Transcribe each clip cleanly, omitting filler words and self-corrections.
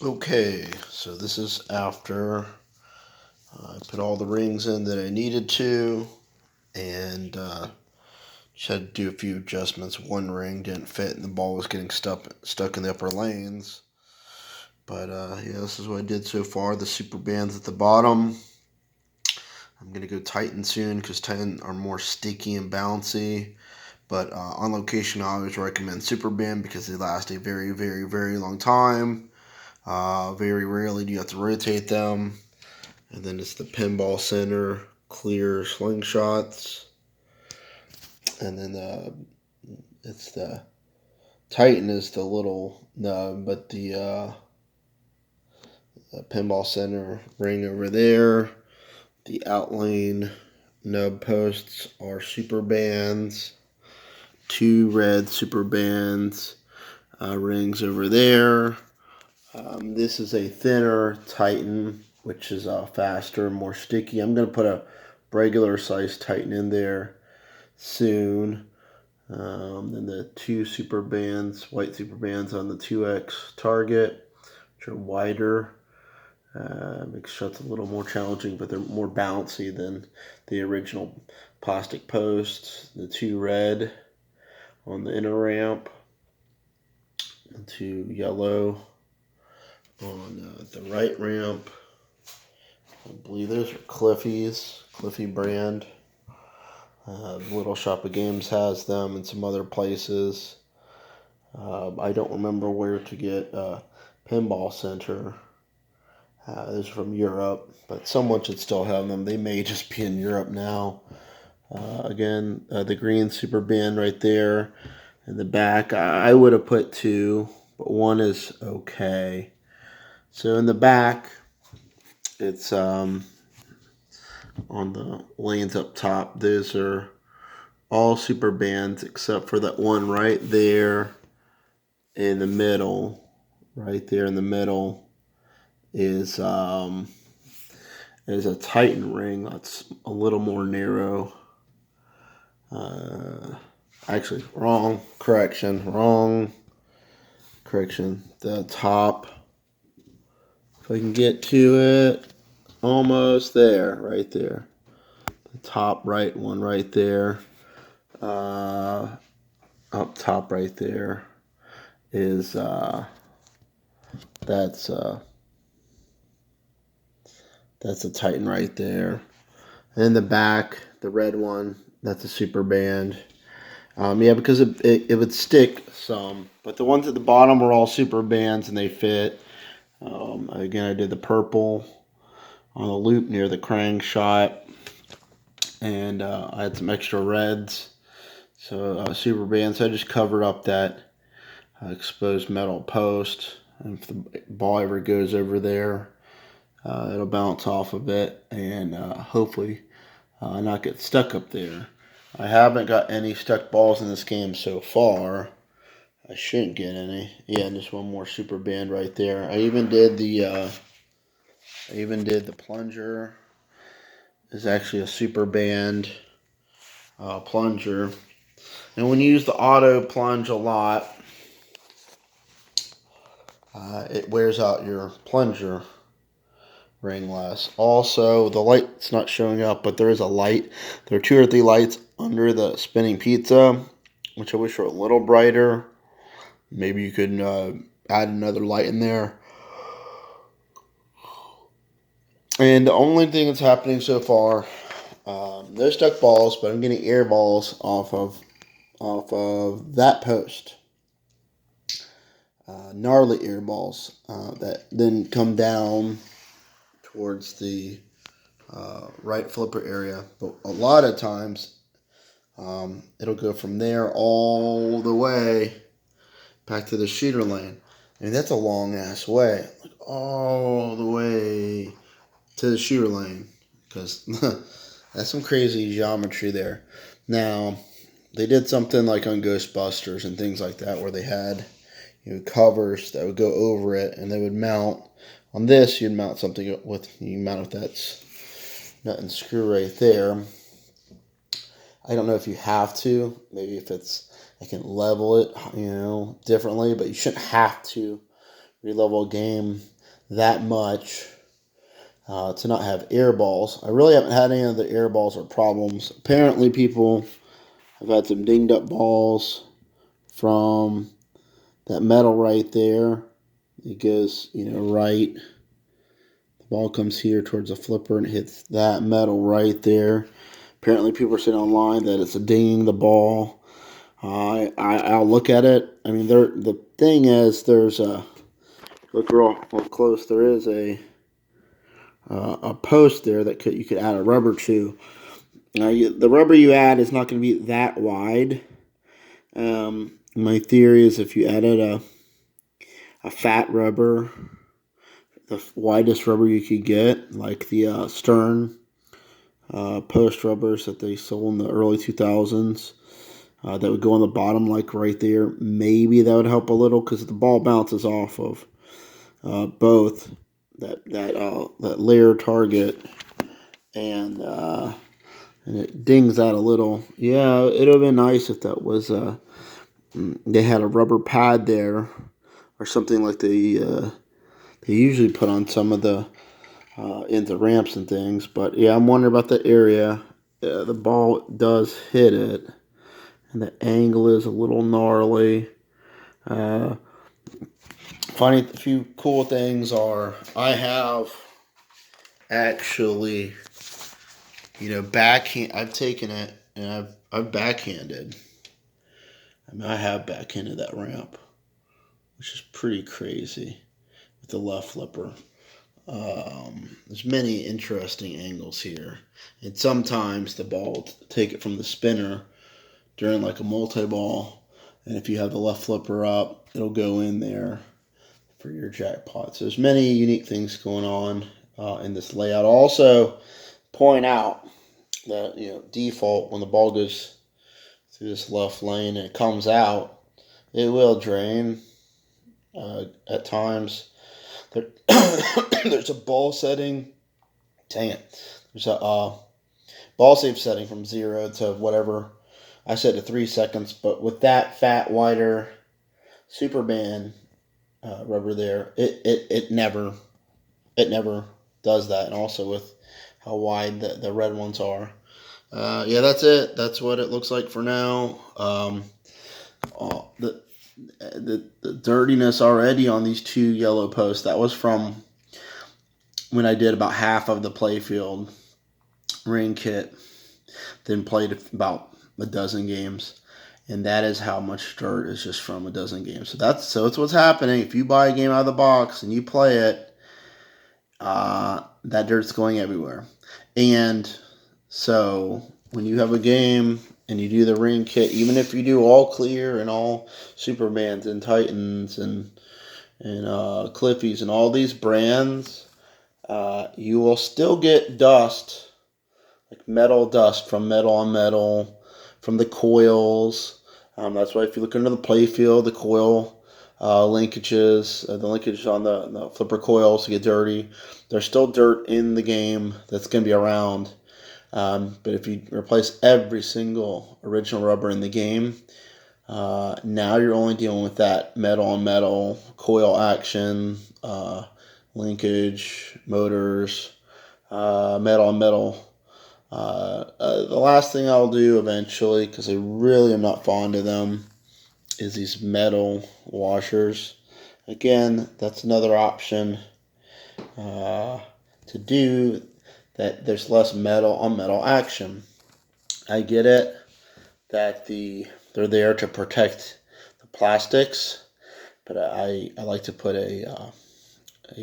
Okay, so this is after I put all the rings in that I needed to, and just had to do a few adjustments. One ring didn't fit, and the ball was getting stuck in the upper lanes. But yeah, this is what I did so far. The super bands at the bottom. I'm gonna go Titan soon because Titan are more sticky and bouncy. But on location, I always recommend super band because they last a very, very, very long time. Very rarely do you have to rotate them. And then it's the Pinball Center clear slingshots. And then it's the Titan is the little nub, but the Pinball Center ring over there. The outlane nub posts are super bands. Two red super bands rings over there. This is a thinner Titan, which is faster, more sticky. I'm going to put a regular size Titan in there soon. Then the two super bands, white super bands on the 2X target, which are wider. Makes shots a little more challenging, but they're more bouncy than the original plastic posts. The two red on the inner ramp, and two yellow on the right ramp. I believe those are Cliffy brand. Little Shop of Games has them and some other places. I don't remember where to get Pinball Center. Those are from Europe, but someone should still have them. They may just be in Europe now. Again, the green super band right there in the back. I would have put two, but one is okay. So in the back, it's on the lanes up top. Those are all super bands except for that one right there in the middle. Right there in the middle is a Titan ring that's a little more narrow. Actually, wrong correction. The top, if I can get to it, almost there, right there. The top right one right there. Up top right there is that's a Titan right there. And in the back, the red one, that's a super band. Yeah, because it would stick some, but the ones at the bottom are all super bands and they fit. Again, I did the purple on the loop near the crankshaft, and I had some extra reds, so super bands. So I just covered up that exposed metal post, and if the ball ever goes over there, it'll bounce off of it and hopefully not get stuck up there. I haven't got any stuck balls in this game so far. I shouldn't get any. Yeah, and just one more super band right there. I even did the plunger. It's actually a super band plunger. And when you use the auto plunge a lot, it wears out your plunger ring less. Also, the light's not showing up, but there is a light. There are 2 or 3 lights under the spinning pizza, which I wish were a little brighter. Maybe you could add another light in there. And the only thing that's happening so far, no stuck balls, but I'm getting air balls off of that post. Gnarly air balls that then come down towards the right flipper area. But a lot of times, it'll go from there all the way back to the shooter lane. I mean, that's a long ass way, like all the way to the shooter lane, because that's some crazy geometry there. Now, they did something like on Ghostbusters and things like that, where they had covers that would go over it, and they would mount. On this, you'd mount something with that nut and screw right there. I don't know if you have to. Maybe if I can level it, differently, but you shouldn't have to re-level a game that much to not have air balls. I really haven't had any of the air balls or problems. Apparently people have had some dinged up balls from that metal right there. It goes, right. The ball comes here towards the flipper and hits that metal right there. Apparently people are saying online that it's dinging the ball. I'll look at it. I mean, the thing is, there's a, look real close, there is a post there that you could add a rubber to. The rubber you add is not going to be that wide. My theory is if you added a fat rubber, the widest rubber you could get, like the Stern post rubbers that they sold in the early 2000s, that would go on the bottom, like right there. Maybe that would help a little because the ball bounces off of both that layer target and it dings out a little. Yeah, it would have been nice if that was they had a rubber pad there or something like they usually put on some of the into ramps and things. But yeah, I'm wondering about the area. The ball does hit it, and the angle is a little gnarly. Funny, a few cool things are I have actually, backhand. I've taken it and I've backhanded. I mean, I have backhanded that ramp, which is pretty crazy with the left flipper. There's many interesting angles here, and sometimes the ball will take it from the spinner during like a multi-ball, and if you have the left flipper up, it'll go in there for your jackpot. So there's many unique things going on in this layout. I'll also point out that default, when the ball goes through this left lane and it comes out, it will drain at times. There's a ball setting. Dang it. There's a ball save setting from 0 to whatever. I set to 3 seconds, but with that fat, wider Superman rubber there, it never does that. And also with how wide the red ones are. Yeah, that's it. That's what it looks like for now. The dirtiness already on these 2 yellow posts, that was from when I did about half of the playfield ring kit, then played about a dozen games, and that is how much dirt is just from a dozen games. So it's what's happening. If you buy a game out of the box and you play it, that dirt's going everywhere. And so when you have a game and you do the ring kit, even if you do all clear and all Supermans and Titans and Cliffies and all these brands, you will still get dust, like metal dust from metal on metal, from the coils. That's why if you look under the playfield, the coil linkages, the linkage on the flipper coils get dirty. There's still dirt in the game that's going to be around. But if you replace every single original rubber in the game, now you're only dealing with that metal on metal, coil action, linkage, motors, metal on metal. The last thing I'll do eventually, because I really am not fond of them, is these metal washers. Again, that's another option to do that. There's less metal on metal action. I get it that they're there to protect the plastics, but I like to put a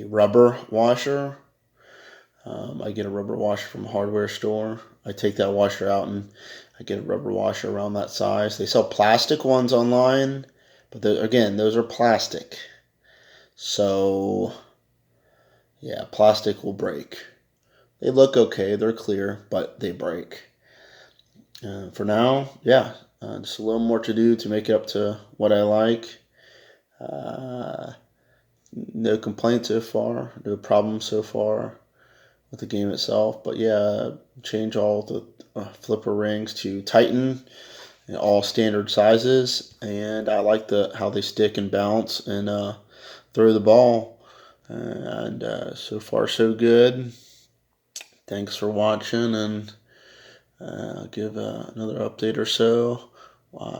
rubber washer. I get a rubber washer from a hardware store. I take that washer out and I get a rubber washer around that size. They sell plastic ones online, but again, those are plastic. So, yeah, plastic will break. They look okay, they're clear, but they break. For now, yeah, just a little more to do to make it up to what I like. No complaints so far, no problems so far with the game itself. But yeah, change all the flipper rings to Titan all standard sizes, and I like how they stick and bounce, and throw the ball. And so far, so good. Thanks for watching, and I'll give another update or so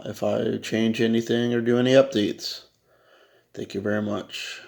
if I change anything or do any updates. Thank you very much.